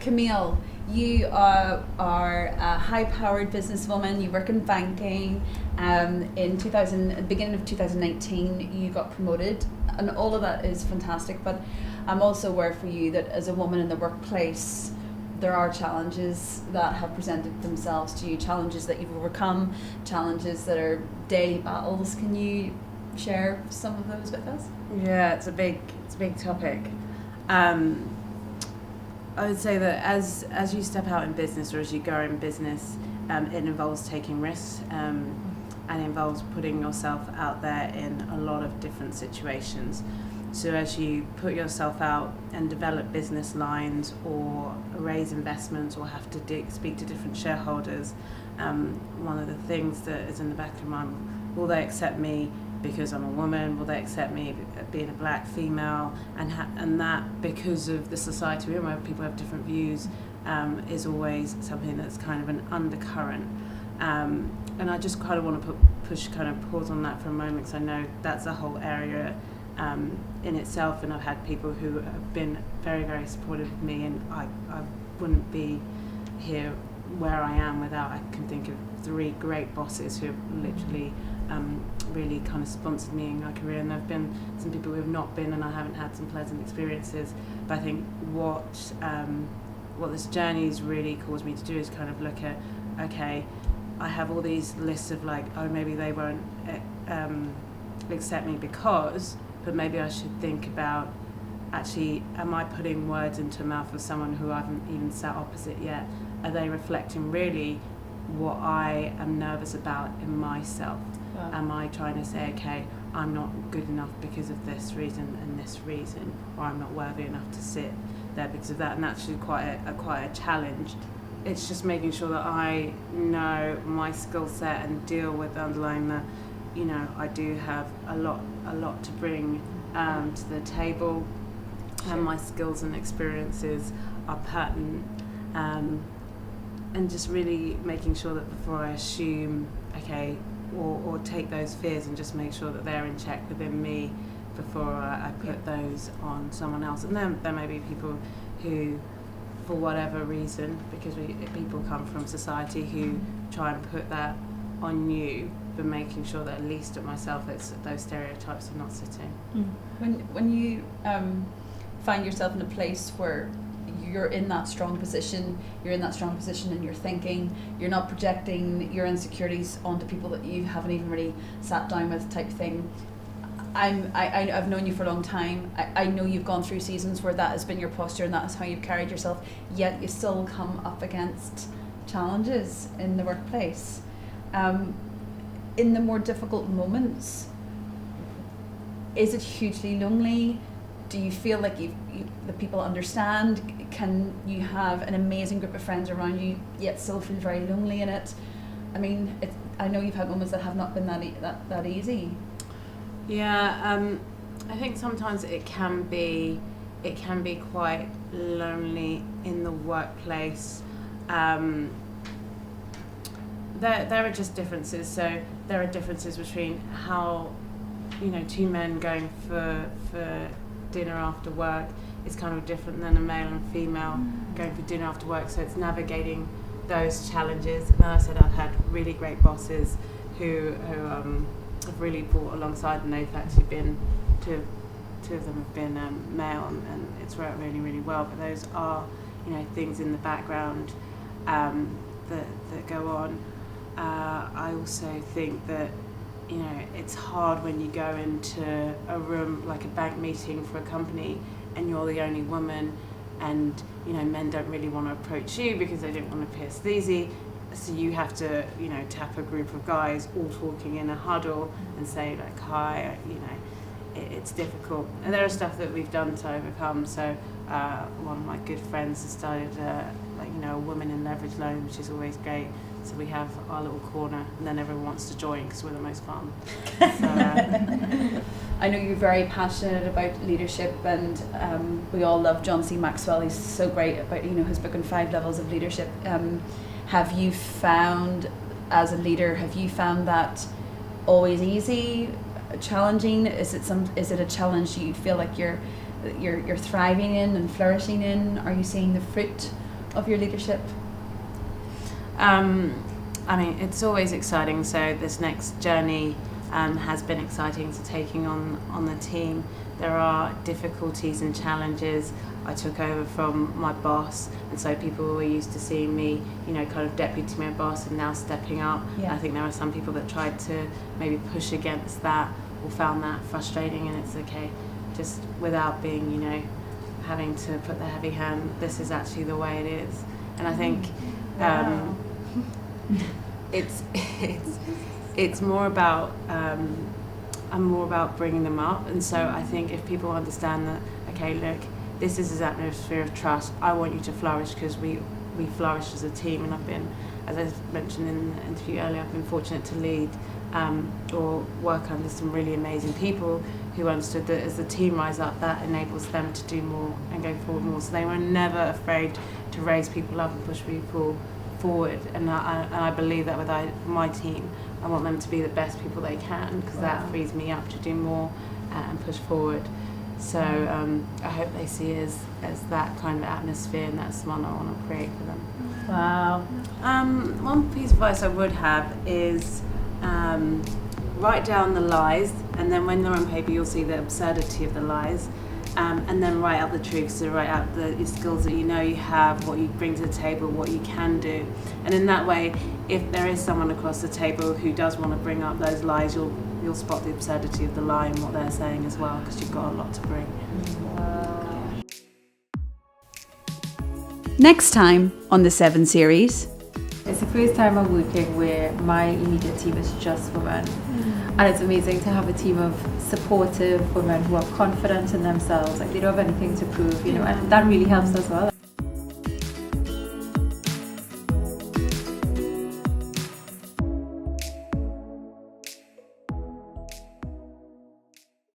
Camille, you are a high-powered businesswoman. You work in banking. In beginning of 2019, you got promoted, and all of that is fantastic. But I'm also aware for you that as a woman in the workplace, there are challenges that have presented themselves to you. Challenges that you've overcome. Challenges that are daily battles. Can you share some of those with us? Yeah, it's a big topic. I would say that as you step out in business, or as you go in business, it involves taking risks, and involves putting yourself out there in a lot of different situations. So as you put yourself out and develop business lines, or raise investments, or have to speak to different shareholders, one of the things that is in the back of your mind: will they accept me because I'm a woman? Will they accept me being a black female? And that, because of the society we're in, where people have different views, is always something that's kind of an undercurrent. And I just kind of want to pause on that for a moment, because I know that's a whole area in itself, and I've had people who have been very, very supportive of me, and I wouldn't be here where I am without, I can think of 3 great bosses who have literally really kind of sponsored me in my career. And there have been some people who have not been, and I haven't had some pleasant experiences. But I think what this journey's really caused me to do is kind of look at, okay, I have all these lists of like, oh, maybe they won't accept me but maybe I should think about, actually, am I putting words into the mouth of someone who I haven't even sat opposite yet? Are they reflecting really what I am nervous about in myself? Wow. Am I trying to say, okay, I'm not good enough because of this reason and this reason, or I'm not worthy enough to sit there because of that? And that's actually quite a challenge. It's just making sure that I know my skill set and deal with underlying that, you know, I do have a lot to bring to the table, and my skills and experiences are pertinent, and just really making sure that before I assume, okay, or take those fears, and just make sure that they're in check within me before I put those on someone else. And then there may be people who, for whatever reason, because people come from society who try and put that on you, but making sure that at least at myself, those stereotypes are not sitting. When you find yourself in a place where you're in that strong position in your thinking, you're not projecting your insecurities onto people that you haven't even really sat down with, type thing. I've known you for a long time. I know you've gone through seasons where that has been your posture and that is how you've carried yourself, yet you still come up against challenges in the workplace. In the more difficult moments, is it hugely lonely? Do you feel like the people understand? Can you have an amazing group of friends around you, yet still feel very lonely in it? I mean, I know you've had moments that have not been that easy. Yeah, I think sometimes it can be quite lonely in the workplace. There are just differences. So there are differences between how, you know, 2 men going for dinner after work is kind of different than a male and female going for dinner after work. So it's navigating those challenges. And as I said, I've had really great bosses who have really brought alongside, and they've actually been two of them have been male, and it's worked really, really well. But those are, you know, things in the background that go on. I also think that, you know, it's hard when you go into a room like a bank meeting for a company and you're the only woman, and, you know, men don't really want to approach you because they don't want to appear sleazy. So you have to, you know, tap a group of guys all talking in a huddle and say, like, hi, you know, it's difficult. And there are stuff that we've done to overcome. So one of my good friends has started, a women in leverage loan, which is always great. So we have our little corner, and then everyone wants to join because we're the most fun. So, I know you're very passionate about leadership, and we all love John C. Maxwell. He's so great about, you know, his book on 5 levels of leadership. Have you found, as a leader, that always easy, challenging? Is it a challenge you feel like you're thriving in and flourishing in? Are you seeing the fruit of your leadership? I mean, it's always exciting. So this next journey has been exciting. So taking on the team, there are difficulties and challenges. I took over from my boss, and so people were used to seeing me, you know, kind of deputy my boss, and now stepping up. Yeah. I think there are some people that tried to maybe push against that or found that frustrating, and it's okay, just without being, you know, having to put the heavy hand. This is actually the way it is, and I think Wow. it's more about I'm more about bringing them up, and so I think if people understand that, okay, look, this is an atmosphere of trust. I want you to flourish because we flourish as a team, and I've been, as I mentioned in the interview earlier, I've been fortunate to lead or work under some really amazing people who understood that as the team rise up, that enables them to do more and go forward more. So they were never afraid to raise people up and push people forward, and I believe that with my team, I want them to be the best people they can, because that frees me up to do more and push forward. So I hope they see it as that kind of atmosphere, and that's one I want to create for them. Wow. One piece of advice I would have is write down the lies, and then when they're on paper you'll see the absurdity of the lies, and then write out the truth. So write out the skills that you know you have, what you bring to the table, what you can do, and in that way, if there is someone across the table who does want to bring up those lies, you'll spot the absurdity of the lie and what they're saying as well, because you've got a lot to bring. Wow. Next time on the 7 series. It's the first time I'm working where my immediate team is just women. And it's amazing to have a team of supportive women who are confident in themselves, like they don't have anything to prove, you know, and that really helps as well.